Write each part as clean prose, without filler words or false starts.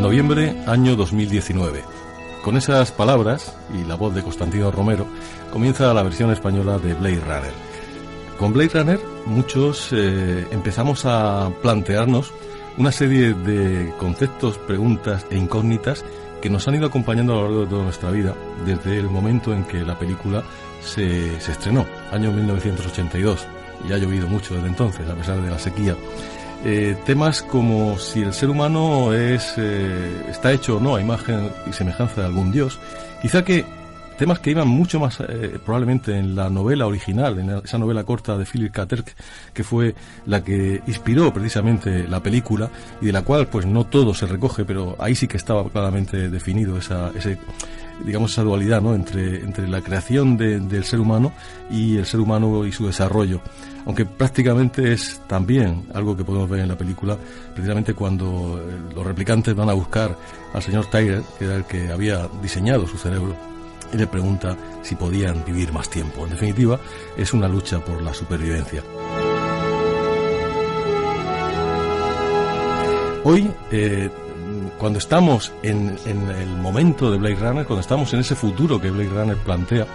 noviembre, año 2019. Con esas palabras y la voz de Constantino Romero comienza la versión española de Blade Runner. Con Blade Runner muchos empezamos a plantearnos una serie de conceptos, preguntas e incógnitas que nos han ido acompañando a lo largo de toda nuestra vida, desde el momento en que la película se estrenó, año 1982. Y ha llovido mucho desde entonces, a pesar de la sequía. Temas como si el ser humano está hecho o no a imagen y semejanza de algún dios. Quizá que temas que iban mucho más probablemente en la novela original, en esa novela corta de Philip K. Dick, que fue la que inspiró precisamente la película, y de la cual pues no todo se recoge, pero ahí sí que estaba claramente definido esa dualidad, ¿no?, entre la creación del ser humano y el ser humano y su desarrollo. Aunque prácticamente es también algo que podemos ver en la película, precisamente cuando los replicantes van a buscar al señor Tyler, que era el que había diseñado su cerebro, y le pregunta si podían vivir más tiempo. En definitiva, es una lucha por la supervivencia. Hoy, cuando estamos en el momento de Blade Runner, cuando estamos en ese futuro que Blade Runner plantea,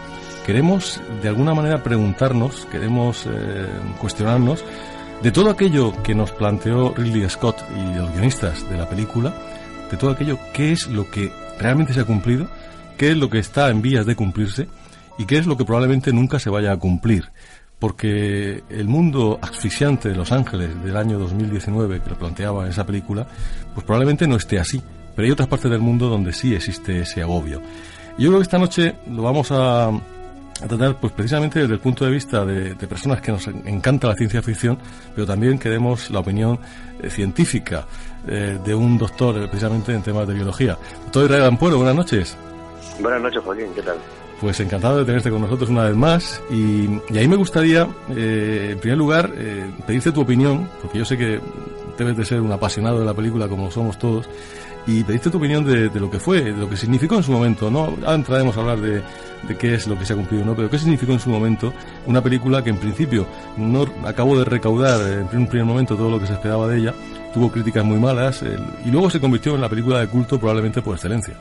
queremos de alguna manera preguntarnos, queremos cuestionarnos de todo aquello que nos planteó Ridley Scott y los guionistas de la película, de todo aquello, qué es lo que realmente se ha cumplido, qué es lo que está en vías de cumplirse y qué es lo que probablemente nunca se vaya a cumplir. Porque el mundo asfixiante de Los Ángeles del año 2019, que lo planteaba en esa película, pues probablemente no esté así. Pero hay otras partes del mundo donde sí existe ese agobio. Y yo creo que esta noche lo vamos a tratar pues precisamente desde el punto de vista de personas que nos encanta la ciencia ficción, pero también queremos la opinión científica de un doctor precisamente en temas de biología. Doctor Israel Ampuero, buenas noches. Buenas noches, Joaquín, ¿qué tal? Pues encantado de tenerte con nosotros una vez más, y ahí me gustaría, en primer lugar, pedirte tu opinión, porque yo sé que debes de ser un apasionado de la película como somos todos, y pedirte tu opinión de lo que fue, de lo que significó en su momento, ¿no? Ahora entraremos a hablar de qué es lo que se ha cumplido, ¿no? Pero qué significó en su momento una película que en principio no acabó de recaudar en un primer momento todo lo que se esperaba de ella, tuvo críticas muy malas, y luego se convirtió en la película de culto probablemente por excelencia.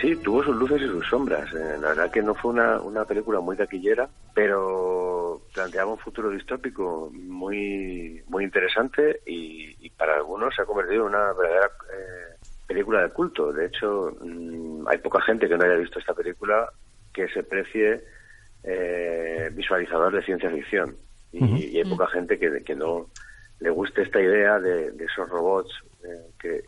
Sí, tuvo sus luces y sus sombras. La verdad que no fue una película muy taquillera, pero planteaba un futuro distópico muy muy interesante y para algunos se ha convertido en una verdadera película de culto. De hecho, hay poca gente que no haya visto esta película que se precie visualizador de ciencia ficción. Y hay poca gente que no le guste esta idea de esos robots, de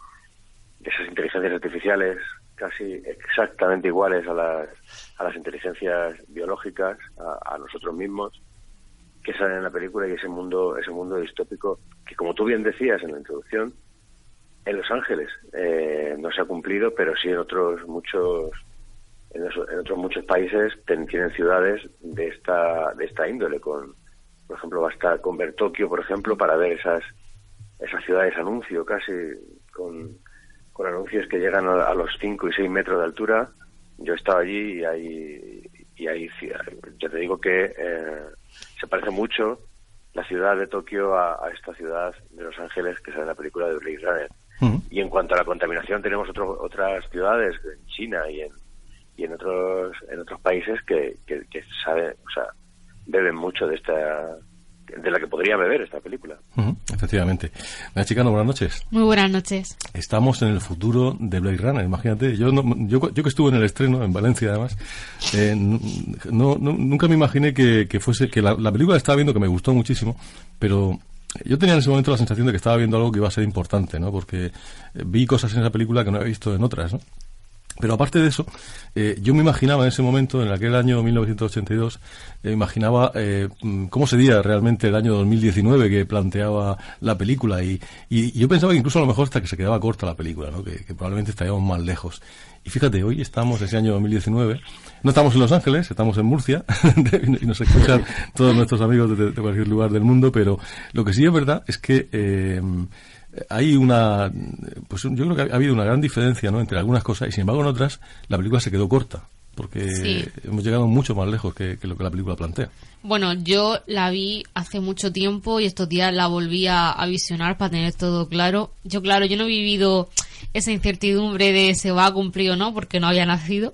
esas inteligencias artificiales casi exactamente iguales a las inteligencias biológicas, a nosotros mismos, que salen en la película, y ese mundo distópico que, como tú bien decías en la introducción, en Los Ángeles no se ha cumplido, pero sí en otros muchos países tienen ciudades de esta índole. Por ejemplo, basta con ver Tokio, por ejemplo, para ver esas ciudades anuncio, casi con anuncios que llegan a los 5 y 6 metros de altura. Yo he estado allí y hay yo te digo que se parece mucho la ciudad de Tokio a esta ciudad de Los Ángeles que sale en la película de Blade Runner. Y en cuanto a la contaminación, tenemos otras ciudades en China y en otros países que saben, o sea, beben mucho de la que podría beber esta película. Efectivamente. Mira, Chicano, buenas noches. Muy buenas noches. Estamos en el futuro de Blade Runner, imagínate. Yo que estuve en el estreno, en Valencia además, nunca me imaginé que fuese, que la película estaba viendo, que me gustó muchísimo, pero yo tenía en ese momento la sensación de que estaba viendo algo que iba a ser importante, ¿no? Porque vi cosas en esa película que no había visto en otras, ¿no? Pero aparte de eso, yo me imaginaba en ese momento, en aquel año 1982, imaginaba cómo sería realmente el año 2019 que planteaba la película, y yo pensaba que incluso a lo mejor hasta que se quedaba corta la película, ¿no? Que probablemente estaríamos más lejos. Y fíjate, hoy estamos ese año 2019, no estamos en Los Ángeles, estamos en Murcia, y nos escuchan todos nuestros amigos de cualquier lugar del mundo, pero lo que sí es verdad es que hay yo creo que ha habido una gran diferencia, ¿no?, entre algunas cosas, y sin embargo en otras la película se quedó corta, porque sí, hemos llegado mucho más lejos que lo que la película plantea. Bueno, yo la vi hace mucho tiempo y estos días la volví a visionar para tener todo claro. Yo no he vivido esa incertidumbre de se va a cumplir o no, porque no había nacido.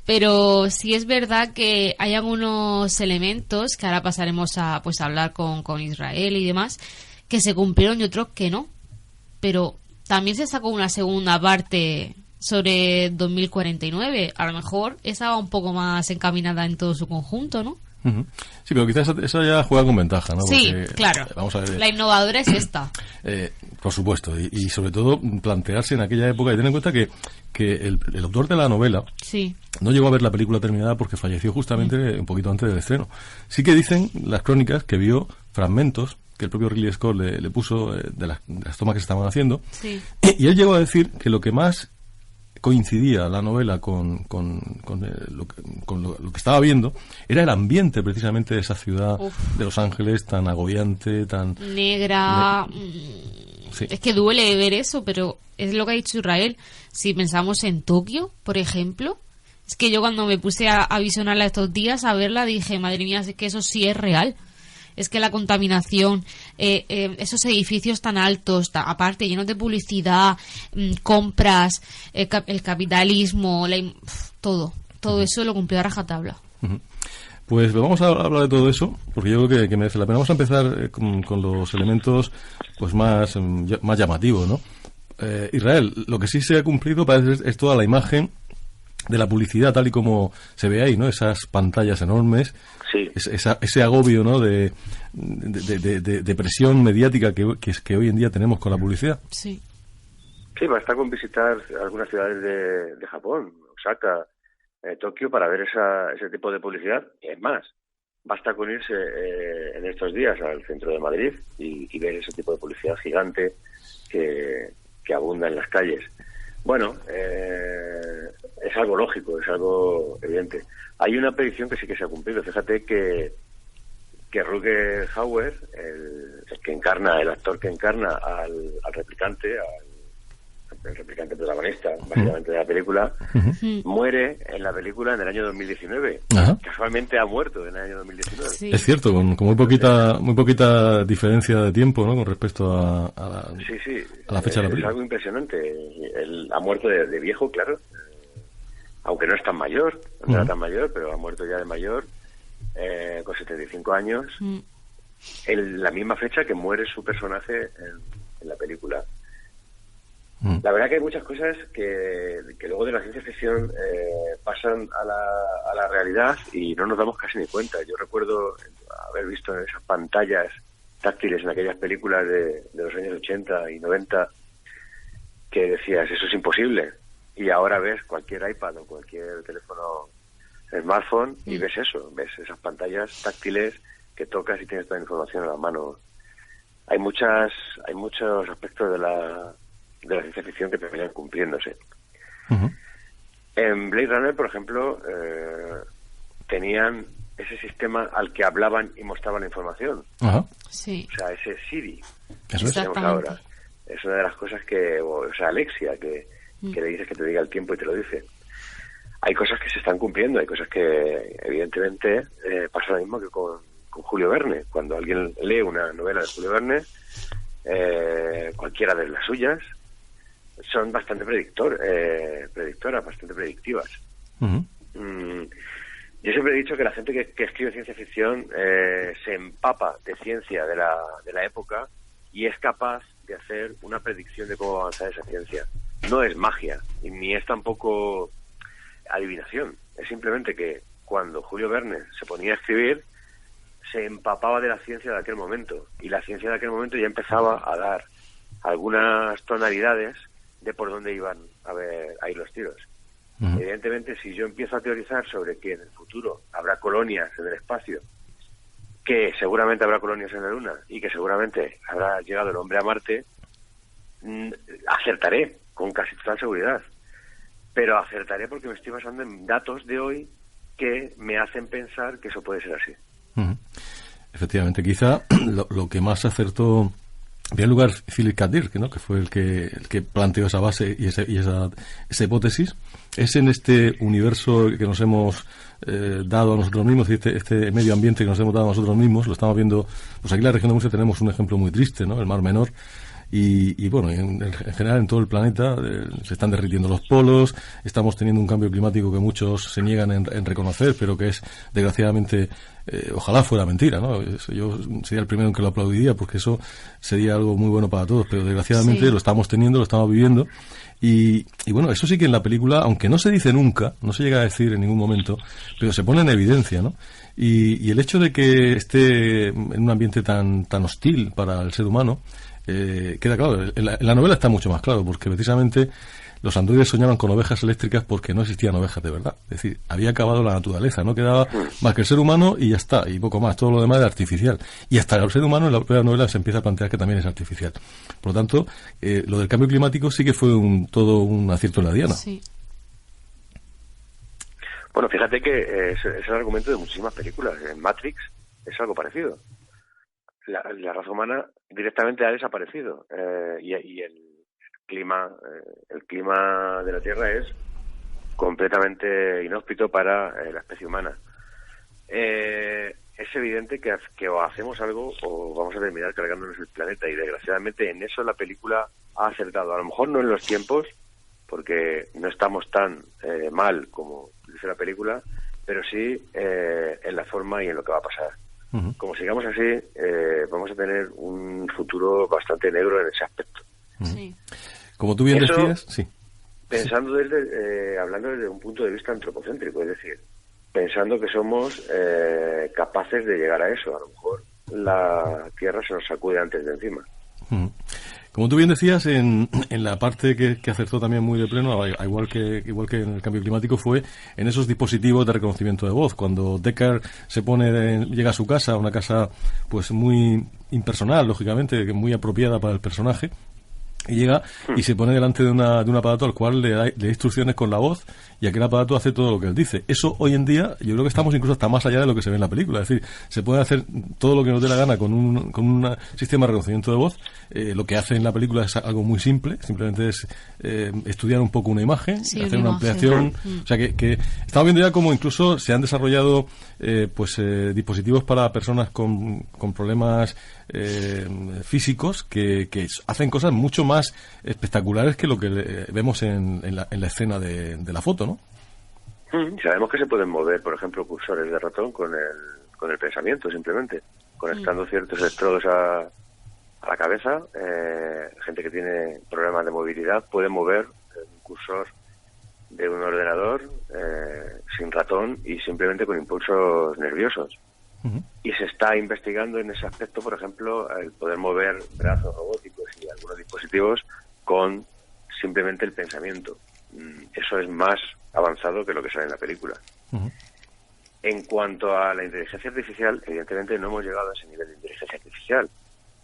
Pero sí es verdad que hay algunos elementos que ahora pasaremos a hablar con Israel y demás, que se cumplieron y otros que no. Pero también se sacó una segunda parte sobre 2049. A lo mejor esa va un poco más encaminada en todo su conjunto, ¿no? Uh-huh. Sí, pero quizás esa ya juega con ventaja, ¿no? Sí, porque, claro. Vamos a ver, la innovadora es esta. Por supuesto, y sobre todo plantearse en aquella época y tener en cuenta que el autor de la novela sí. no llegó a ver la película terminada porque falleció justamente un poquito antes del estreno. Sí que dicen las crónicas que vio fragmentos que el propio Ridley Scott le puso de las tomas que se estaban haciendo, sí. y él llegó a decir que lo que más coincidía la novela con lo que estaba viendo era el ambiente precisamente de esa ciudad de Los Ángeles tan agobiante, tan negra. Sí. Es que duele ver eso, pero es lo que ha dicho Israel. Si pensamos en Tokio, por ejemplo, es que yo cuando me puse a visionarla estos días, a verla, dije, madre mía, es que eso sí es real. Es que la contaminación, esos edificios tan altos, aparte llenos de publicidad, compras, el capitalismo, todo eso lo cumplió a rajatabla. Uh-huh. Pues vamos a hablar de todo eso, porque yo creo que merece la pena. Vamos a empezar con los elementos pues más llamativos, ¿no? Israel, lo que sí se ha cumplido parece es toda la imagen de la publicidad tal y como se ve ahí, ¿no? Esas pantallas enormes, sí. Ese agobio, ¿no? de presión mediática que hoy en día tenemos con la publicidad. Sí. Sí, basta con visitar algunas ciudades de Japón, Osaka, Tokio, para ver ese tipo de publicidad. Es más, basta con irse en estos días al centro de Madrid y ver ese tipo de publicidad gigante que abunda en las calles. Bueno, es algo lógico, es algo evidente. Hay una predicción que sí que se ha cumplido. Fíjate que Rutger Hauer, el actor que encarna al replicante, el replicante protagonista, básicamente, de la película, muere en la película en el año 2019. Ajá. Casualmente ha muerto en el año 2019. Sí. Es cierto, con muy poquita diferencia de tiempo, ¿no? Con respecto a la fecha de la película. Es algo impresionante. Él ha muerto de viejo, claro. Aunque no es tan mayor, no era tan mayor, pero ha muerto ya de mayor, con 75 años, en la misma fecha que muere su personaje en la película. La verdad que hay muchas cosas que luego de la ciencia ficción pasan a la realidad y no nos damos casi ni cuenta. Yo recuerdo haber visto esas pantallas táctiles en aquellas películas de los años 80 y 90 que decías, eso es imposible. Y ahora ves cualquier iPad o cualquier teléfono smartphone y ves eso, ves esas pantallas táctiles que tocas y tienes toda la información a la mano. Hay muchos aspectos de la ciencia ficción que terminan cumpliéndose. Uh-huh. En Blade Runner, por ejemplo, tenían ese sistema al que hablaban y mostraban la información. Uh-huh. Sí. O sea, ese Siri que tenemos ahora. Es una de las cosas o sea, Alexia, que le dices que te diga el tiempo y te lo dice. Hay cosas que se están cumpliendo, hay cosas que evidentemente pasa lo mismo que con Julio Verne. Cuando alguien lee una novela de Julio Verne, cualquiera de las suyas, son bastante predictoras, bastante predictivas. Uh-huh. Yo siempre he dicho que la gente que escribe ciencia ficción se empapa de ciencia de la época y es capaz de hacer una predicción de cómo va a avanzar esa ciencia. No es magia, ni es tampoco adivinación. Es simplemente que cuando Julio Verne se ponía a escribir, se empapaba de la ciencia de aquel momento. Y la ciencia de aquel momento ya empezaba a dar algunas tonalidades de por dónde iban a ir los tiros. Uh-huh. Evidentemente, si yo empiezo a teorizar sobre que en el futuro habrá colonias en el espacio, que seguramente habrá colonias en la Luna y que seguramente habrá llegado el hombre a Marte, acertaré con casi total seguridad. Pero acertaré porque me estoy basando en datos de hoy que me hacen pensar que eso puede ser así. Uh-huh. Efectivamente, quizá lo que más acertó, en primer lugar, Philip K. Dick, ¿no? Que fue el que planteó esa base y esa hipótesis, es en este universo que nos hemos dado a nosotros mismos, este medio ambiente que nos hemos dado a nosotros mismos. Lo estamos viendo, pues aquí en la región de Murcia tenemos un ejemplo muy triste, ¿no? El Mar Menor, y bueno, en general en todo el planeta se están derritiendo los polos, estamos teniendo un cambio climático que muchos se niegan en reconocer, pero que es, desgraciadamente, ojalá fuera mentira, ¿no? Yo sería el primero en que lo aplaudiría, porque eso sería algo muy bueno para todos, pero desgraciadamente lo estamos teniendo, lo estamos viviendo. Y bueno, eso sí que en la película, aunque no se dice nunca, no se llega a decir en ningún momento, pero se pone en evidencia, ¿no? Y el hecho de que esté en un ambiente tan hostil para el ser humano, queda claro. En la novela está mucho más claro, porque precisamente los androides soñaban con ovejas eléctricas porque no existían ovejas de verdad. Es decir, había acabado la naturaleza, no quedaba más que el ser humano y ya está, y poco más. Todo lo demás era artificial. Y hasta el ser humano en la primera novela se empieza a plantear que también es artificial. Por lo tanto, lo del cambio climático sí que fue todo un acierto en la diana. Sí. Bueno, fíjate que es el argumento de muchísimas películas. En Matrix es algo parecido. La raza humana directamente ha desaparecido y el clima de la Tierra es completamente inhóspito para la especie humana. Es evidente que o hacemos algo o vamos a terminar cargándonos el planeta, y desgraciadamente en eso la película ha acertado. A lo mejor no en los tiempos, porque no estamos tan mal como dice la película, pero sí en la forma y en lo que va a pasar. Uh-huh. Como sigamos así, vamos a tener un futuro bastante negro en ese aspecto. Sí. Como tú bien decías, sí. Pensando hablando desde un punto de vista antropocéntrico, es decir, pensando que somos capaces de llegar a eso. A lo mejor la Tierra se nos sacude antes de encima. Uh-huh. Como tú bien decías, en la parte que acertó también muy de pleno, igual que en el cambio climático, fue en esos dispositivos de reconocimiento de voz. Cuando Deckard llega a su casa, una casa pues muy impersonal, lógicamente, muy apropiada para el personaje, y llega y se pone delante de un aparato al cual le da instrucciones con la voz, y aquel aparato hace todo lo que él dice. Eso hoy en día yo creo que estamos incluso hasta más allá de lo que se ve en la película. Es decir, se puede hacer todo lo que nos dé la gana con un sistema de reconocimiento de voz. Lo que hace en la película es algo muy simple, simplemente es estudiar un poco una imagen, hacer una ampliación. O sea que estamos viendo ya como incluso se han desarrollado dispositivos para personas con problemas físicos que hacen cosas mucho más espectaculares que lo que vemos en la escena de la foto, ¿no? Sabemos que se pueden mover, por ejemplo, cursores de ratón con el pensamiento, simplemente conectando ciertos electrodos a la cabeza. Gente que tiene problemas de movilidad puede mover un cursor de un ordenador sin ratón y simplemente con impulsos nerviosos. Uh-huh. Y se está investigando en ese aspecto, por ejemplo, el poder mover brazos robóticos y algunos dispositivos con simplemente el pensamiento. Eso es más avanzado que lo que sale en la película. Uh-huh. En cuanto a la inteligencia artificial, evidentemente no hemos llegado a ese nivel de inteligencia artificial,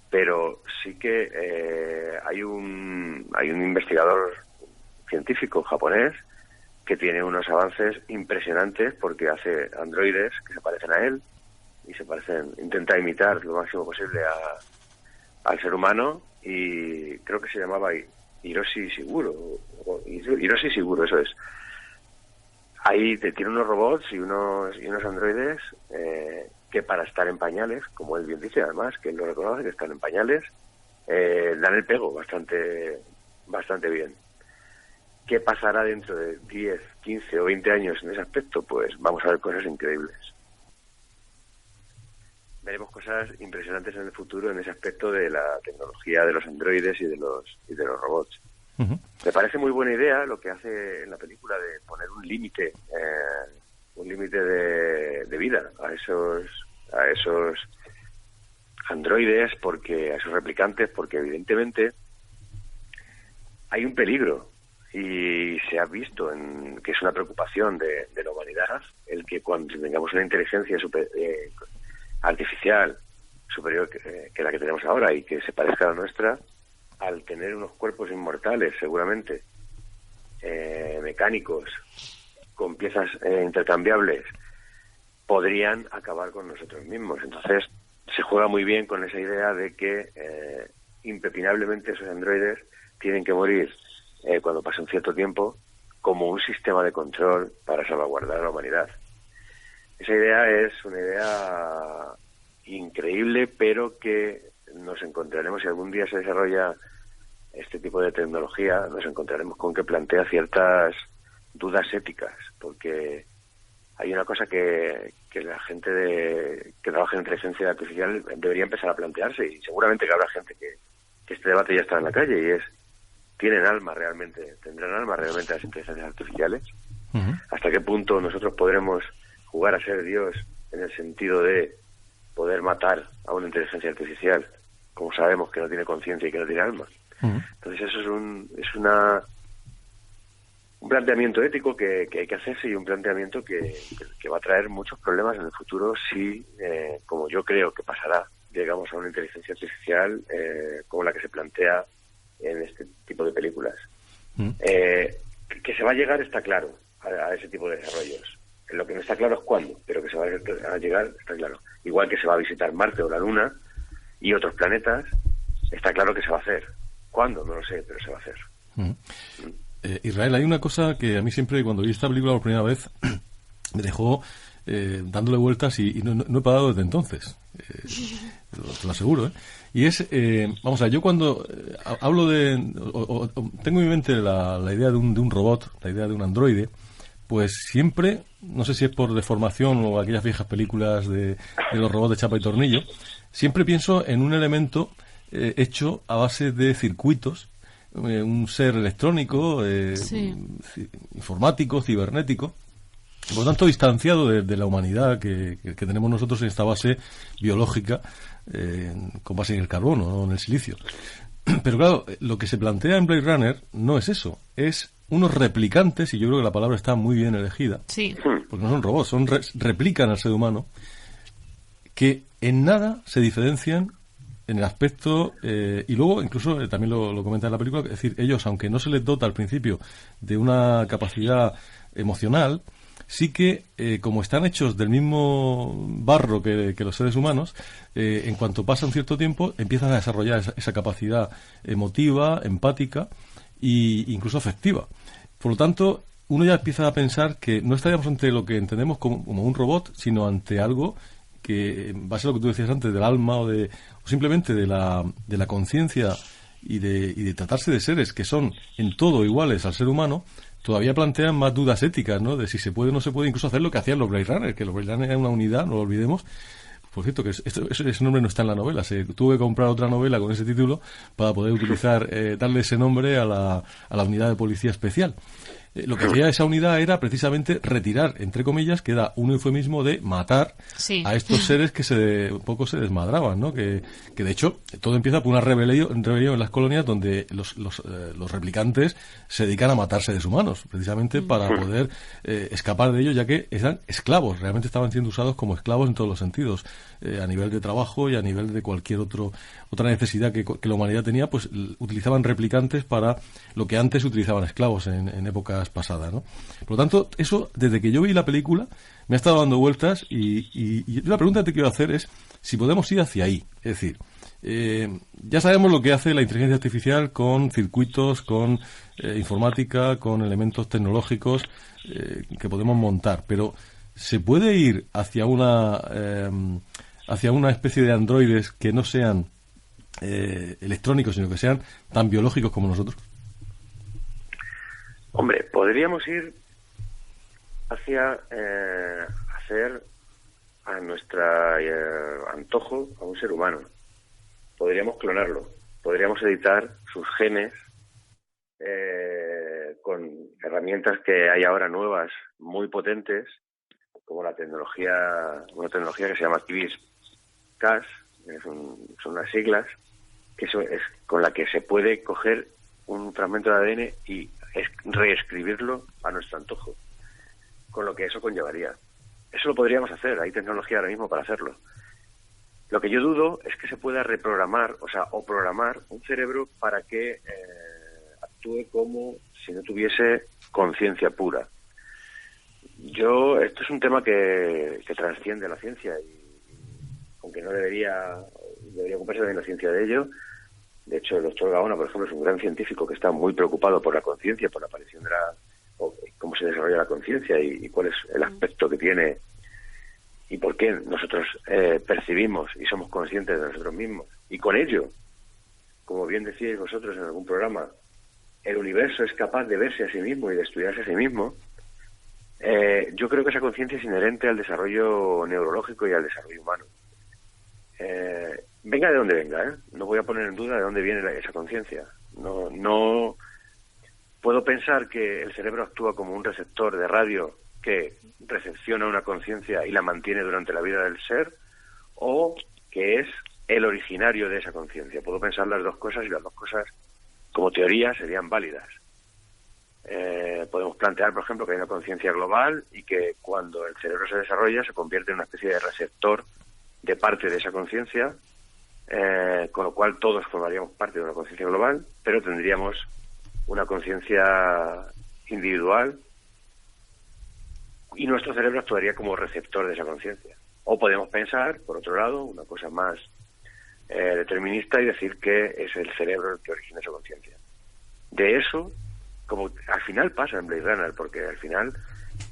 pero sí que hay un investigador científico japonés que tiene unos avances impresionantes, porque hace androides que se parecen a él y intenta imitar lo máximo posible al ser humano, y creo que se llamaba Hiroshi Siguro, eso es. Ahí tiene unos robots y unos androides que, para estar en pañales, como él bien dice, además, que él lo reconoce, que están en pañales, dan el pego bastante bien. ¿Qué pasará dentro de 10, 15 o 20 años en ese aspecto? Pues vamos a ver cosas increíbles. Veremos cosas impresionantes en el futuro en ese aspecto de la tecnología de los androides y de los robots. Uh-huh. Me parece muy buena idea lo que hace en la película de poner un límite de vida a esos androides, a esos replicantes, porque evidentemente hay un peligro, y se ha visto que es una preocupación de la humanidad el que cuando tengamos una inteligencia artificial superior que la que tenemos ahora y que se parezca a la nuestra, al tener unos cuerpos inmortales, seguramente mecánicos, con piezas intercambiables, podrían acabar con nosotros mismos. Entonces se juega muy bien con esa idea de que impepinablemente esos androides tienen que morir cuando pase un cierto tiempo, como un sistema de control para salvaguardar a la humanidad. Esa idea es una idea increíble, pero que nos encontraremos, si algún día se desarrolla este tipo de tecnología, nos encontraremos con que plantea ciertas dudas éticas, porque hay una cosa que la gente que trabaja en inteligencia artificial debería empezar a plantearse, y seguramente que habrá gente que este debate ya está en la calle, y es: ¿tendrán alma realmente las inteligencias artificiales? Uh-huh. ¿Hasta qué punto nosotros podremos jugar a ser Dios en el sentido de poder matar a una inteligencia artificial, como sabemos que no tiene conciencia y que no tiene alma? Uh-huh. Entonces eso es un planteamiento ético que hay que hacerse, y un planteamiento que va a traer muchos problemas en el futuro si, como yo creo que pasará, llegamos a una inteligencia artificial como la que se plantea en este tipo de películas. Uh-huh. Que se va a llegar está claro a ese tipo de desarrollos. Lo que no está claro es cuándo, pero que se va a llegar está claro. Igual que se va a visitar Marte o la Luna y otros planetas, está claro que se va a hacer. ¿Cuándo? No lo sé, pero se va a hacer. Uh-huh. Israel, hay una cosa que a mí siempre, cuando vi esta película por primera vez, me dejó dándole vueltas y no he parado desde entonces. Te lo aseguro, ¿eh? Y es, vamos a ver, yo cuando hablo de... tengo en mi mente la idea de un robot, la idea de un androide, pues siempre, no sé si es por deformación o aquellas viejas películas de los robots de chapa y tornillo, siempre pienso en un elemento hecho a base de circuitos, un ser electrónico, informático, cibernético, por lo tanto distanciado de la humanidad que tenemos nosotros en esta base biológica, con base en el carbono, no en el silicio. Pero claro, lo que se plantea en Blade Runner no es eso, es unos replicantes, y yo creo que la palabra está muy bien elegida, sí, porque no son robots, replican al ser humano, que en nada se diferencian en el aspecto, y luego incluso también lo comenta en la película, es decir, ellos, aunque no se les dota al principio de una capacidad emocional, sí que, como están hechos del mismo barro que los seres humanos, en cuanto pasa un cierto tiempo, empiezan a desarrollar esa capacidad emotiva, empática e incluso afectiva. Por lo tanto, uno ya empieza a pensar que no estaríamos ante lo que entendemos como un robot, sino ante algo que, en base a lo que tú decías antes, del alma o simplemente de la conciencia y de tratarse de seres que son en todo iguales al ser humano, todavía plantean más dudas éticas, ¿no? De si se puede o no se puede incluso hacer lo que hacían los Blade Runner, que los Blade Runner eran una unidad, no lo olvidemos. Por cierto, que ese nombre no está en la novela. Se tuvo que comprar otra novela con ese título para poder utilizar, darle ese nombre a la unidad de policía especial. Lo que hacía esa unidad era precisamente retirar, entre comillas, que era un eufemismo de matar a estos seres que un poco se desmadraban, ¿no? Que de hecho todo empieza por una rebelión en las colonias donde los replicantes se dedican a matar seres humanos, precisamente para poder escapar de ellos, ya que eran esclavos, realmente estaban siendo usados como esclavos en todos los sentidos, a nivel de trabajo y a nivel de cualquier otra necesidad que la humanidad tenía, pues utilizaban replicantes para lo que antes utilizaban esclavos en épocas pasadas, ¿no? Por lo tanto, eso, desde que yo vi la película, me ha estado dando vueltas y la pregunta que te quiero hacer es si podemos ir hacia ahí. Es decir, ya sabemos lo que hace la inteligencia artificial con circuitos, con informática, con elementos tecnológicos que podemos montar, pero ¿se puede ir hacia una especie de androides que no sean electrónicos, sino que sean tan biológicos como nosotros? Hombre, podríamos ir hacia hacer a nuestro antojo a un ser humano. Podríamos clonarlo, podríamos editar sus genes con herramientas que hay ahora nuevas, muy potentes, como una tecnología que se llama CRISPR-Cas, son unas siglas, que es con la que se puede coger un fragmento de ADN y reescribirlo a nuestro antojo, con lo que eso conllevaría. Eso lo podríamos hacer, hay tecnología ahora mismo para hacerlo. Lo que yo dudo es que se pueda reprogramar, o programar un cerebro para que actúe como si no tuviese conciencia pura. Esto es un tema que trasciende la ciencia, y aunque no debería ocuparse de la ciencia de ello. De hecho, el doctor Gaona, por ejemplo, es un gran científico que está muy preocupado por la conciencia, por la aparición de cómo se desarrolla la conciencia y cuál es el aspecto que tiene y por qué nosotros percibimos y somos conscientes de nosotros mismos. y con ello, como bien decíais vosotros en algún programa, el universo es capaz de verse a sí mismo y de estudiarse a sí mismo, yo creo que esa conciencia es inherente al desarrollo neurológico y al desarrollo humano. Venga de donde venga, no voy a poner en duda de dónde viene esa conciencia. No puedo pensar que el cerebro actúa como un receptor de radio que recepciona una conciencia y la mantiene durante la vida del ser, o que es el originario de esa conciencia. Puedo pensar las dos cosas y las dos cosas, como teoría, serían válidas. Podemos plantear, por ejemplo, que hay una conciencia global y que cuando el cerebro se desarrolla se convierte en una especie de receptor de parte de esa conciencia, con lo cual todos formaríamos parte de una conciencia global, pero tendríamos una conciencia individual y nuestro cerebro actuaría como receptor de esa conciencia. O podemos pensar, por otro lado, una cosa más determinista y decir que es el cerebro el que origina esa conciencia. De eso, como al final pasa en Blade Runner, porque al final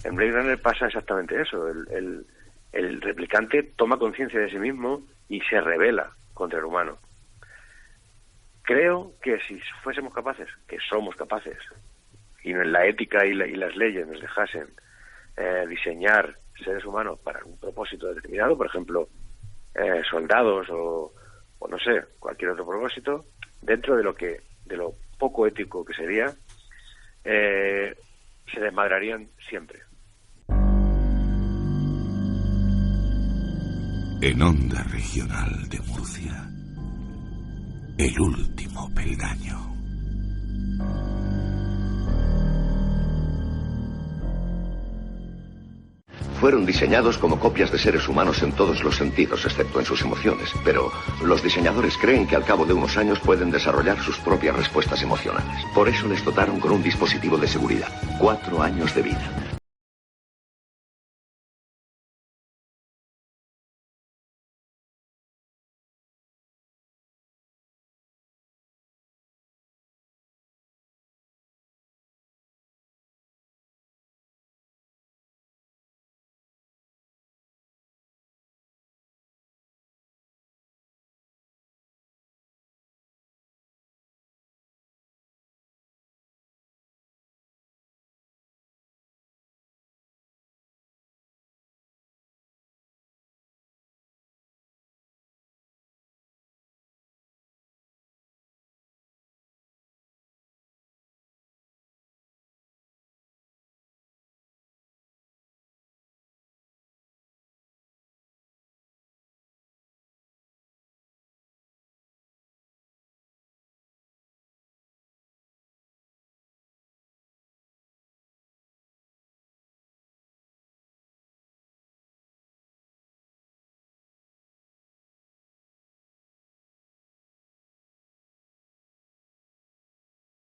en Blade Runner pasa exactamente eso. El replicante toma conciencia de sí mismo y se rebela contra el humano. Creo que si fuésemos capaces, que somos capaces, y la ética y las leyes nos dejasen diseñar seres humanos para un propósito determinado, por ejemplo, soldados o no sé, cualquier otro propósito, dentro de lo poco ético que sería, se desmadrarían siempre. En Onda Regional de Murcia, el último peldaño. Fueron diseñados como copias de seres humanos en todos los sentidos, excepto en sus emociones. Pero los diseñadores creen que al cabo de unos años pueden desarrollar sus propias respuestas emocionales. Por eso les dotaron con un dispositivo de seguridad. 4 años de vida.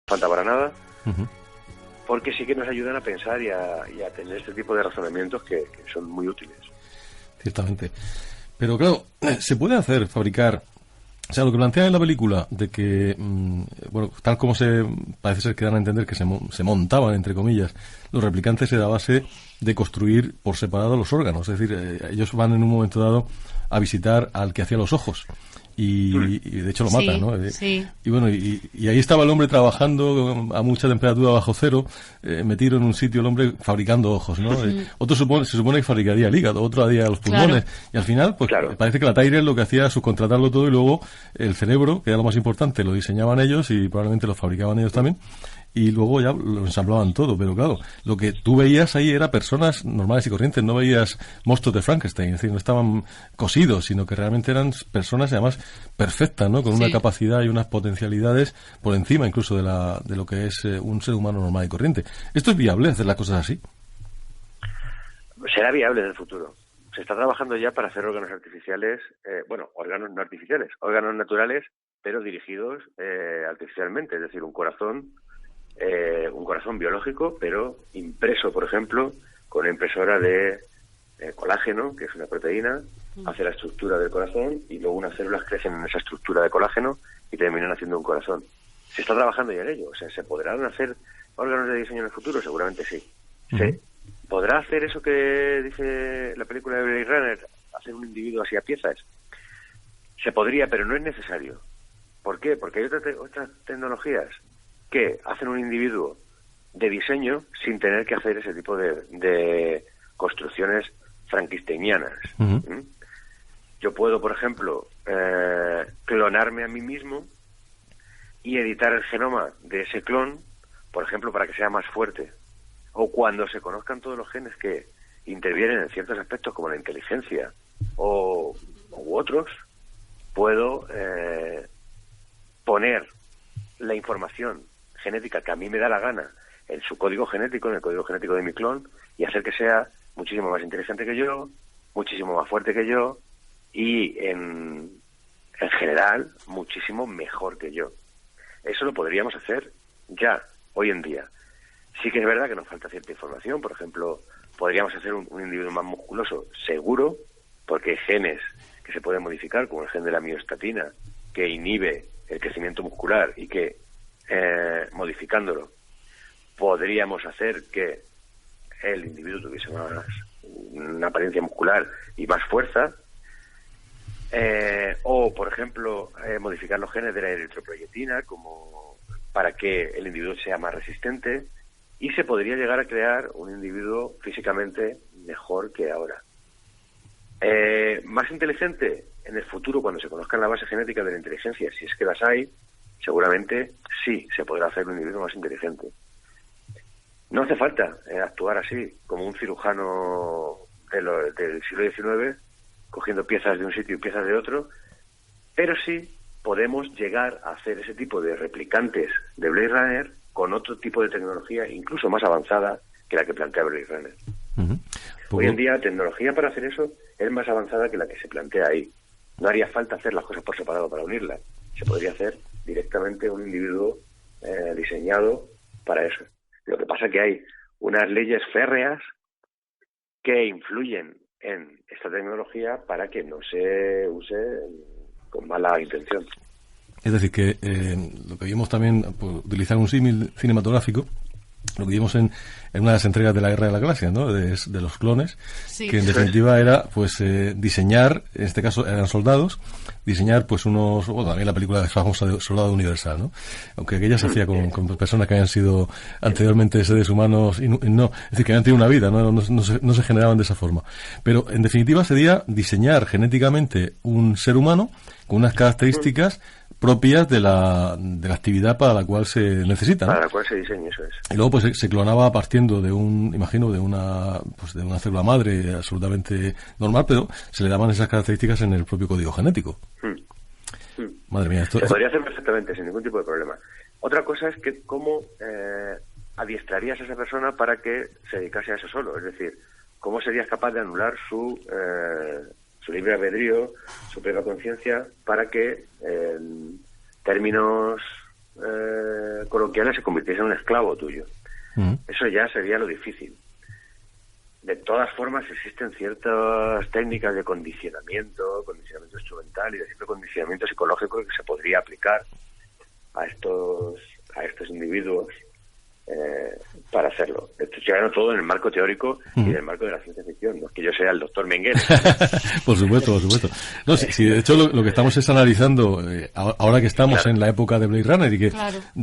Falta para nada, porque sí que nos ayudan a pensar y a tener este tipo de razonamientos que son muy útiles. Ciertamente. Pero claro, se puede fabricar, o sea, lo que plantean en la película, de que, bueno, tal como parece ser que dan a entender que se montaban, entre comillas, los replicantes, era a base de construir por separado los órganos. Es decir, ellos van en un momento dado a visitar al que hacía los ojos. Y de hecho lo matan, ¿no? Sí. Y bueno, y ahí estaba el hombre trabajando a mucha temperatura bajo cero, metido en un sitio el hombre fabricando ojos, ¿no? Otro se supone que fabricaría el hígado, otro haría los pulmones, y al final, pues parece que la Tyrell lo que hacía era subcontratarlo todo y luego el cerebro, que era lo más importante, lo diseñaban ellos y probablemente lo fabricaban ellos también. Y luego ya lo ensamblaban todo, pero claro, lo que tú veías ahí era personas normales y corrientes, no veías monstruos de Frankenstein, es decir, no estaban cosidos, sino que realmente eran personas además perfectas, ¿no? Con una capacidad y unas potencialidades por encima incluso de lo que es un ser humano normal y corriente. ¿Esto es viable, hacer las cosas así? Será viable en el futuro. Se está trabajando ya para hacer órganos artificiales, órganos no artificiales, órganos naturales, pero dirigidos artificialmente, es decir, un corazón biológico, pero impreso, por ejemplo, con una impresora de colágeno, que es una proteína, hace la estructura del corazón y luego unas células crecen en esa estructura de colágeno y terminan haciendo un corazón. Se está trabajando ya en ello. O sea, ¿se podrán hacer órganos de diseño en el futuro? Seguramente sí. ¿Se podrá hacer eso que dice la película de Blade Runner, hacer un individuo así a piezas? Se podría, pero no es necesario. ¿Por qué? Porque hay otras tecnologías que hacen un individuo de diseño sin tener que hacer ese tipo de construcciones frankensteinianas. Uh-huh. Yo puedo, por ejemplo, clonarme a mí mismo y editar el genoma de ese clon, por ejemplo, para que sea más fuerte. O cuando se conozcan todos los genes que intervienen en ciertos aspectos como la inteligencia u otros, puedo poner la información genética que a mí me da la gana en su código genético, en el código genético de mi clon, y hacer que sea muchísimo más inteligente que yo, muchísimo más fuerte que yo y en general muchísimo mejor que yo. Eso lo podríamos hacer ya, hoy en día. Sí que es verdad que nos falta cierta información. Por ejemplo, podríamos hacer un individuo más musculoso, seguro, porque hay genes que se pueden modificar, como el gen de la miostatina, que inhibe el crecimiento muscular y que, modificándolo, podríamos hacer que el individuo tuviese una apariencia muscular y más fuerza. O, por ejemplo, modificar los genes de la eritropoyetina como para que el individuo sea más resistente, y se podría llegar a crear un individuo físicamente mejor que ahora. Más inteligente en el futuro, cuando se conozcan la base genética de la inteligencia, si es que las hay, seguramente sí se podrá hacer un individuo más inteligente. No hace falta actuar así, como un cirujano del siglo XIX, cogiendo piezas de un sitio y piezas de otro, pero sí podemos llegar a hacer ese tipo de replicantes de Blade Runner con otro tipo de tecnología, incluso más avanzada que la que plantea Blade Runner. Uh-huh. Hoy en día la tecnología para hacer eso es más avanzada que la que se plantea ahí. No haría falta hacer las cosas por separado para unirlas. Se podría hacer directamente un individuo diseñado para eso. Lo que pasa es que hay unas leyes férreas que influyen en esta tecnología para que no se use con mala intención. Es decir, que lo que vimos también, por utilizar un símil cinematográfico, lo que vimos en una de las entregas de la Guerra de las Galaxias, ¿no? De los clones, sí, que en definitiva era pues diseñar, en este caso eran soldados, diseñar pues también la película famosa de Soldado Universal, ¿no? Aunque aquella se hacía con personas que habían sido anteriormente seres humanos y no, es decir, que habían tenido una vida, no se generaban de esa forma. Pero en definitiva sería diseñar genéticamente un ser humano con unas características propias de la actividad para la cual se necesita, ¿no? Para la cual se diseña, eso es. Y luego pues se clonaba partiendo de de una célula madre absolutamente normal, pero se le daban esas características en el propio código genético. Madre mía, esto se podría hacer perfectamente, sin ningún tipo de problema. Otra cosa es que cómo adiestrarías a esa persona para que se dedicase a eso solo, es decir, cómo serías capaz de anular su libre albedrío, su propia conciencia, para que en términos coloquiales se convirtiese en un esclavo tuyo. Eso ya sería lo difícil. De todas formas, existen ciertas técnicas de condicionamiento instrumental y de cierto condicionamiento psicológico que se podría aplicar a estos individuos para hacerlo. Esto se gana todo en el marco teórico y en el marco de la ciencia ficción. No es que yo sea el doctor Mengele. Por supuesto. No, si de hecho lo que estamos es analizando, ahora que estamos en la época de Blade Runner y que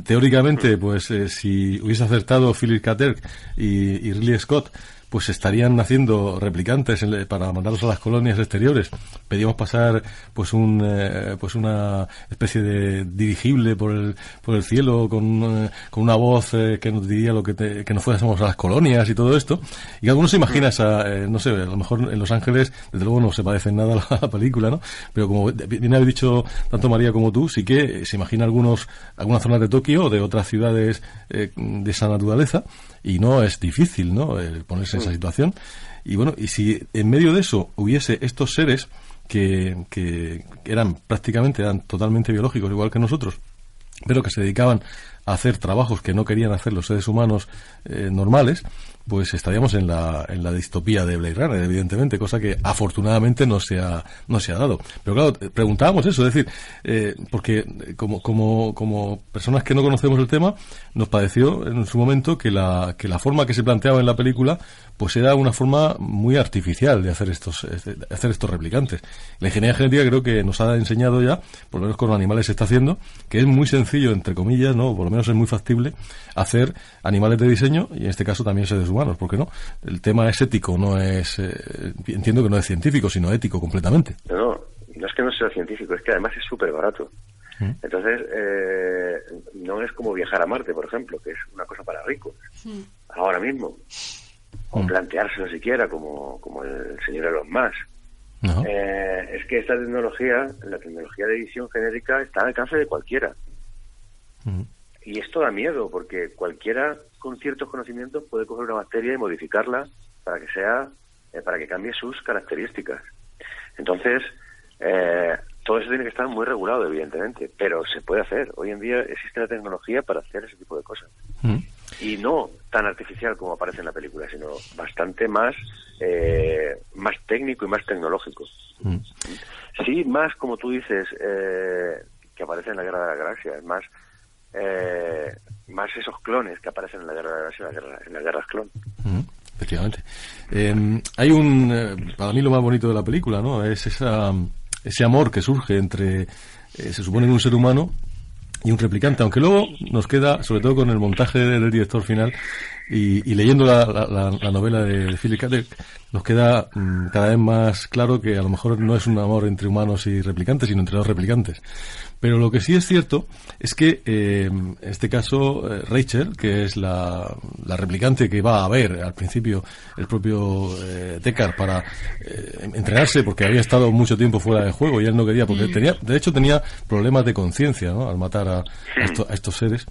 teóricamente, pues si hubiese acertado Philip K. Dick y Ridley Scott, pues estarían haciendo replicantes para mandarlos a las colonias exteriores. Pedíamos pasar pues una especie de dirigible por el cielo con una voz que nos diría que nos fuésemos a las colonias y todo esto. Y algunos se imagina no sé, a lo mejor en Los Ángeles desde luego no se parece en nada a la película, ¿no? Pero como bien habéis dicho tanto María como tú, sí que se imagina algunas zonas de Tokio o de otras ciudades de esa naturaleza. Y no es difícil, ¿no?, el ponerse en esa situación. Y bueno, y si en medio de eso hubiese estos seres que eran totalmente biológicos, igual que nosotros, pero que se dedicaban a hacer trabajos que no querían hacer los seres humanos normales, pues estaríamos en la distopía de Blade Runner, evidentemente, cosa que afortunadamente no se ha dado. Pero claro, preguntábamos eso, es decir, porque como personas que no conocemos el tema, nos pareció en su momento que la forma que se planteaba en la película pues era una forma muy artificial de hacer estos replicantes. La ingeniería genética creo que nos ha enseñado ya, por lo menos con los animales se está haciendo, que es muy sencillo, entre comillas, no, por lo menos es muy factible hacer animales de diseño, y en este caso también seres humanos, ¿por qué no? El tema es ético, no es, entiendo que no es científico, sino ético completamente. No es que no sea científico, es que además es súper barato. Entonces, no es como viajar a Marte, por ejemplo, que es una cosa para ricos, ahora mismo. O planteárselo siquiera, como el señor Elon Musk. No. Es que esta tecnología, la tecnología de edición genética, está al alcance de cualquiera. Y esto da miedo, porque cualquiera con ciertos conocimientos puede coger una bacteria y modificarla para que cambie sus características. Entonces, todo eso tiene que estar muy regulado, evidentemente, pero se puede hacer. Hoy en día existe la tecnología para hacer ese tipo de cosas. Y no tan artificial como aparece en la película, sino bastante más técnico y más tecnológico. Sí, más como tú dices, que aparece en la Guerra de la Galaxia, es más esos clones que aparecen en la Guerra de la Galaxia, en las guerras clon. Efectivamente. Hay para mí lo más bonito de la película, ¿no? Es ese amor que surge entre, se supone, un ser humano y un replicante, aunque luego nos queda, sobre todo con el montaje del director final y leyendo la novela de Philip K. Dick, nos queda cada vez más claro que a lo mejor no es un amor entre humanos y replicantes, sino entre dos replicantes. Pero lo que sí es cierto es que en este caso Rachel, que es la replicante que va a ver al principio el propio Deckard para entrenarse, porque había estado mucho tiempo fuera de juego y él no quería, porque de hecho tenía problemas de conciencia, ¿no?, al matar a estos seres.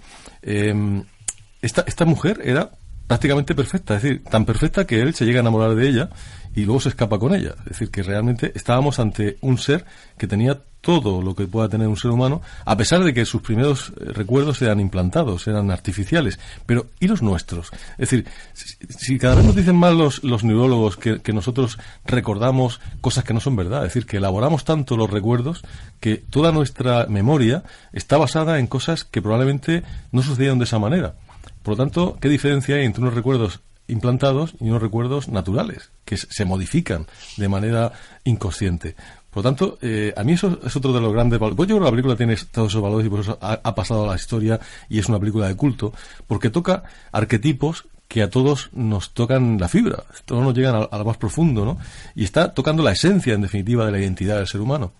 Esta mujer era prácticamente perfecta, es decir, tan perfecta que él se llega a enamorar de ella y luego se escapa con ella. Es decir, que realmente estábamos ante un ser que tenía todo lo que pueda tener un ser humano, a pesar de que sus primeros recuerdos eran implantados, eran artificiales. Pero, ¿y los nuestros? Es decir, si cada vez nos dicen más los neurólogos que nosotros recordamos cosas que no son verdad, es decir, que elaboramos tanto los recuerdos que toda nuestra memoria está basada en cosas que probablemente no sucedieron de esa manera. Por lo tanto, ¿qué diferencia hay entre unos recuerdos implantados y unos recuerdos naturales, que se modifican de manera inconsciente? Por lo tanto, a mí eso es otro de los grandes valores. Pues yo creo que la película tiene todos esos valores y por eso ha pasado a la historia y es una película de culto, porque toca arquetipos que a todos nos tocan la fibra, todos nos llegan a lo más profundo, ¿no? Y está tocando la esencia, en definitiva, de la identidad del ser humano.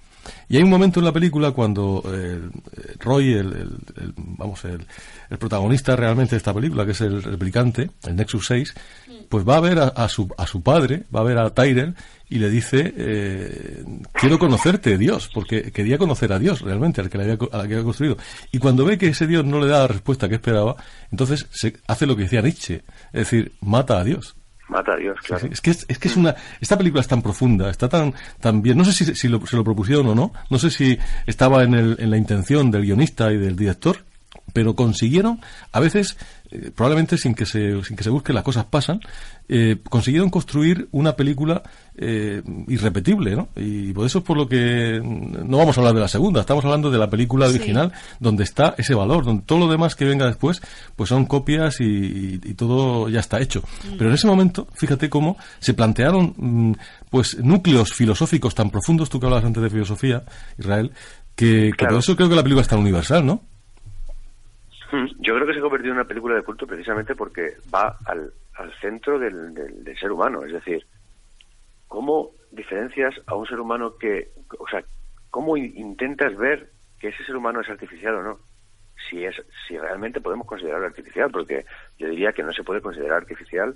Y hay un momento en la película cuando Roy, el protagonista realmente de esta película, que es el replicante, el Nexus 6, pues va a ver a su padre, va a ver a Tyrell y le dice, quiero conocerte, Dios, porque quería conocer a Dios realmente, al que había construido. Y cuando ve que ese Dios no le da la respuesta que esperaba, entonces se hace lo que decía Nietzsche, es decir, mata a Dios. Mata a Dios, claro. Sí, es que esta película es tan profunda, está tan bien. No sé si se lo propusieron o no sé si estaba en la intención del guionista y del director, pero consiguieron, a veces, probablemente sin que se busque, las cosas pasan, consiguieron construir una película irrepetible, ¿no? Y por eso es por lo que no vamos a hablar de la segunda, estamos hablando de la película original, donde está ese valor, donde todo lo demás que venga después pues son copias y todo ya está hecho. Pero en ese momento, fíjate cómo se plantearon pues núcleos filosóficos tan profundos, tú que hablabas antes de filosofía, Israel, que por eso creo que la película es tan universal, ¿no? Yo creo que se ha convertido en una película de culto precisamente porque va al centro del ser humano. Es decir, ¿cómo diferencias a un ser humano cómo intentas ver que ese ser humano es artificial o no? Si realmente podemos considerarlo artificial, porque yo diría que no se puede considerar artificial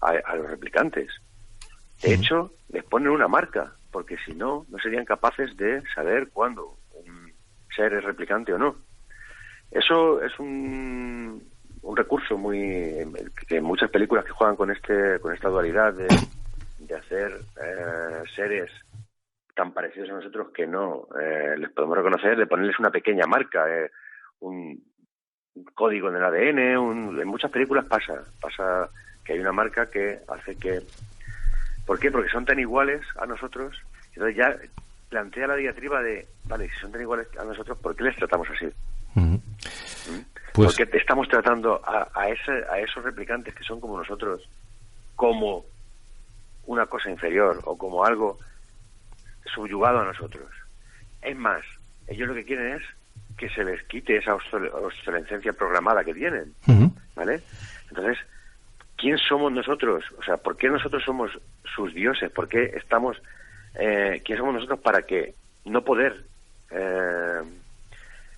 a los replicantes. De hecho, les ponen una marca, porque si no serían capaces de saber cuándo un ser es replicante o no. Eso es un recurso que muchas películas que juegan con esta dualidad de hacer seres tan parecidos a nosotros que no les podemos reconocer, de ponerles una pequeña marca, código en el ADN. En muchas películas pasa que hay una marca que hace que... ¿Por qué? Porque son tan iguales a nosotros. Entonces ya plantea la diatriba de, vale, si son tan iguales a nosotros, ¿por qué les tratamos así? Uh-huh. Pues... Porque estamos tratando a esos replicantes que son como nosotros como una cosa inferior o como algo subyugado a nosotros. Es más, ellos lo que quieren es que se les quite esa obsolescencia programada que tienen, ¿vale? Entonces, ¿quién somos nosotros? O sea, ¿por qué nosotros somos sus dioses? ¿Por qué estamos... ¿quién somos nosotros para que no poder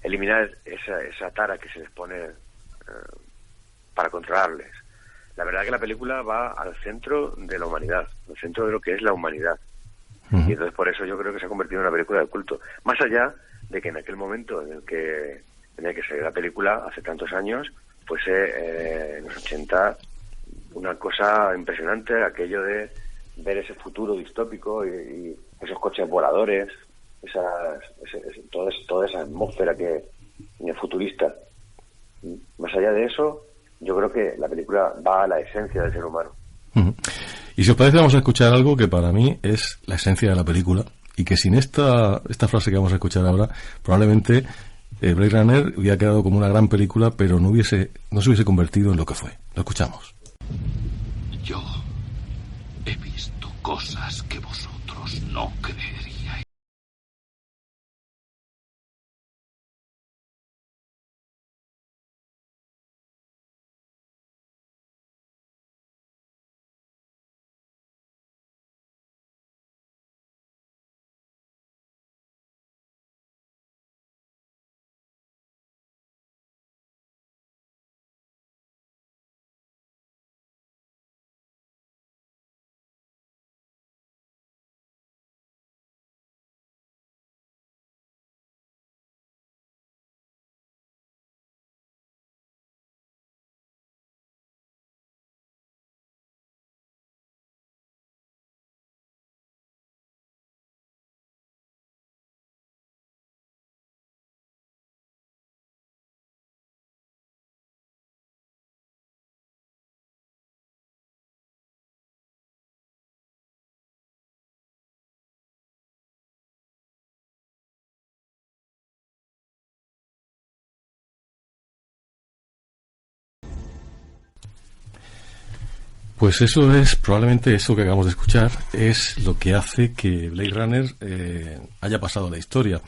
eliminar esa tara que se les pone para controlarles? La verdad que la película va al centro de la humanidad, al centro de lo que es la humanidad. Y entonces por eso yo creo que se ha convertido en una película de culto. Más allá de que en aquel momento en el que salió la película, hace tantos años, fuese en los 80 una cosa impresionante, aquello de ver ese futuro distópico y esos coches voladores, toda esa atmósfera que futurista. Más allá de eso, yo creo que la película va a la esencia del ser humano. Y si os parece, vamos a escuchar algo que para mí es la esencia de la película y que sin esta frase que vamos a escuchar ahora, probablemente Blade Runner hubiera quedado como una gran película, pero no se hubiese convertido en lo que fue. Lo escuchamos. Yo he visto cosas que vosotros no creeríais. Pues eso es, probablemente eso que acabamos de escuchar, es lo que hace que Blade Runner haya pasado a la historia.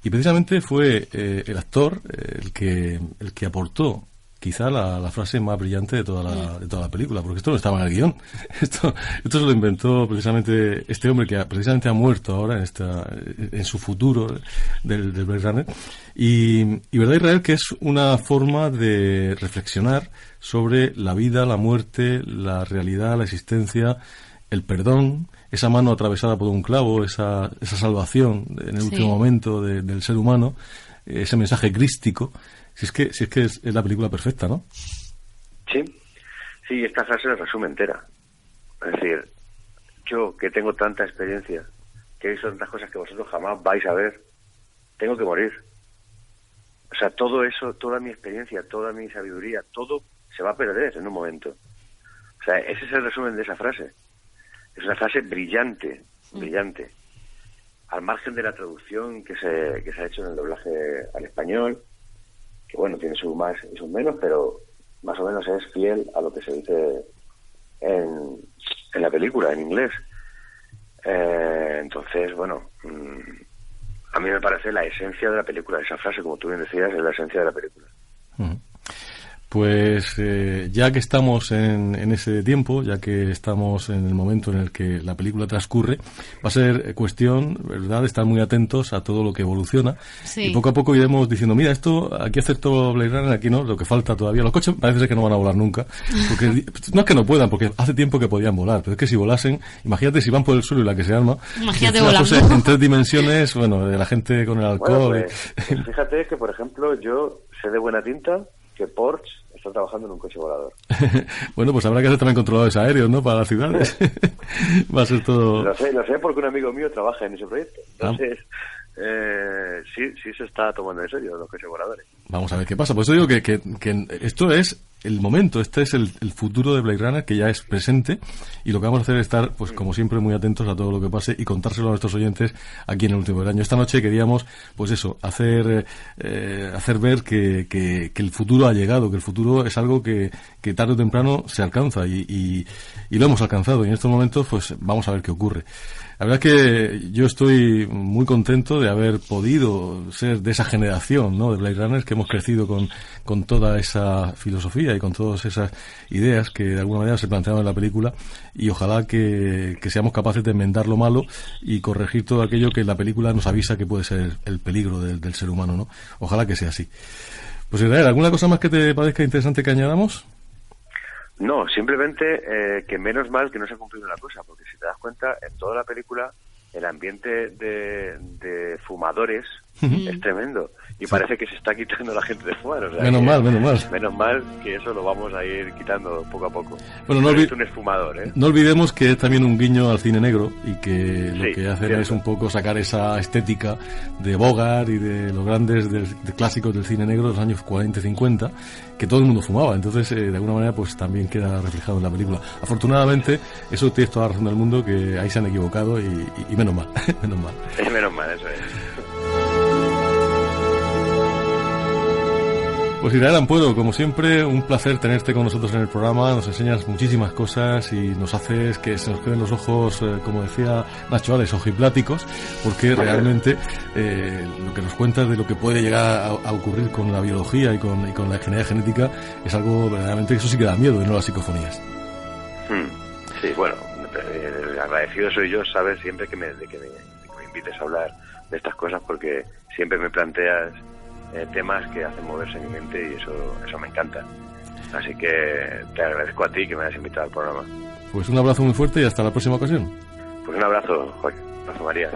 Y precisamente fue el actor el que aportó quizá la frase más brillante de toda la película, porque esto no estaba en el guión. Esto se lo inventó precisamente este hombre que precisamente ha muerto ahora en su futuro del Blade Runner. Y Verdad Israel, que es una forma de reflexionar sobre la vida, la muerte, la realidad, la existencia, el perdón, esa mano atravesada por un clavo, esa salvación en el último momento del ser humano, ese mensaje crístico. Si es que es la película perfecta, ¿no? Sí, esta frase la resume entera. Es decir, yo que tengo tanta experiencia, que he visto tantas cosas que vosotros jamás vais a ver, tengo que morir. O sea, todo eso, toda mi experiencia, toda mi sabiduría, todo se va a perder en un momento. O sea, ese es el resumen de esa frase. Es una frase brillante, brillante. Al margen de la traducción que se ha hecho en el doblaje al español, que bueno, tiene sus más y sus menos, pero más o menos es fiel a lo que se dice en la película, en inglés. Entonces, bueno, a mí me parece la esencia de la película. Esa frase, como tú bien decías, es la esencia de la película. Pues ya que estamos en ese tiempo, ya que estamos en el momento en el que la película transcurre, va a ser cuestión, ¿verdad?, de estar muy atentos a todo lo que evoluciona. Sí. Y poco a poco iremos diciendo, mira, esto, aquí acertó Blade Runner, aquí no, lo que falta todavía. Los coches parece ser que no van a volar nunca. Porque no es que no puedan, porque hace tiempo que podían volar, pero es que si volasen, imagínate si van por el suelo y la que se arma. Imagínate volando. En 3 dimensiones, bueno, de la gente con el alcohol. Bueno, pues fíjate que, por ejemplo, yo sé de buena tinta que Porsche está trabajando en un coche volador. Bueno, pues habrá que hacer también controladores aéreos, ¿no?, para las ciudades. Va a ser todo... Lo sé porque un amigo mío trabaja en ese proyecto. Entonces, sí se está tomando en serio los coches voladores. Vamos a ver qué pasa. Por eso digo que esto es el momento, este es el futuro de Blade Runner, que ya es presente, y lo que vamos a hacer es estar, pues como siempre, muy atentos a todo lo que pase y contárselo a nuestros oyentes aquí en el último del año. Esta noche queríamos, pues eso, hacer ver que el futuro ha llegado, que el futuro es algo que tarde o temprano se alcanza y lo hemos alcanzado, y en estos momentos pues vamos a ver qué ocurre. La verdad es que yo estoy muy contento de haber podido ser de esa generación, ¿no?, de Blade Runners, que hemos crecido con toda esa filosofía y con todas esas ideas que de alguna manera se planteaban en la película, y ojalá que seamos capaces de enmendar lo malo y corregir todo aquello que la película nos avisa que puede ser el peligro del ser humano, ¿no? Ojalá que sea así. Pues Israel, ¿alguna cosa más que te parezca interesante que añadamos? No, simplemente que menos mal que no se ha cumplido una cosa, porque si te das cuenta, en toda la película el ambiente de fumadores es tremendo, y parece que se está quitando la gente de fumar. O sea, menos mal. Menos mal que eso lo vamos a ir quitando poco a poco. Bueno, no un esfumador, ¿eh? No olvidemos que es también un guiño al cine negro, y que lo que hacen es un poco sacar esa estética de Bogart y de los grandes de clásicos del cine negro de los años 40 y 50, que todo el mundo fumaba. Entonces, de alguna manera, pues también queda reflejado en la película. Afortunadamente, eso tienes toda la razón del mundo, que ahí se han equivocado, y menos mal. Menos mal. Menos mal, eso es. Pues Israel Ampuero, como siempre, un placer tenerte con nosotros en el programa. Nos enseñas muchísimas cosas y nos haces que se nos queden los ojos, como decía Nacho Ales, ojipláticos, porque realmente lo que nos cuentas de lo que puede llegar a ocurrir con la biología y con la ingeniería genética es algo verdaderamente, eso sí que da miedo, y no las psicofonías. Sí, bueno, agradecido soy yo, sabes, siempre que me invites a hablar de estas cosas, porque siempre me planteas temas que hacen moverse mi mente, y eso me encanta. Así que te agradezco a ti que me hayas invitado al programa. Pues un abrazo muy fuerte y hasta la próxima ocasión. Pues un abrazo, Jorge. Un abrazo, María.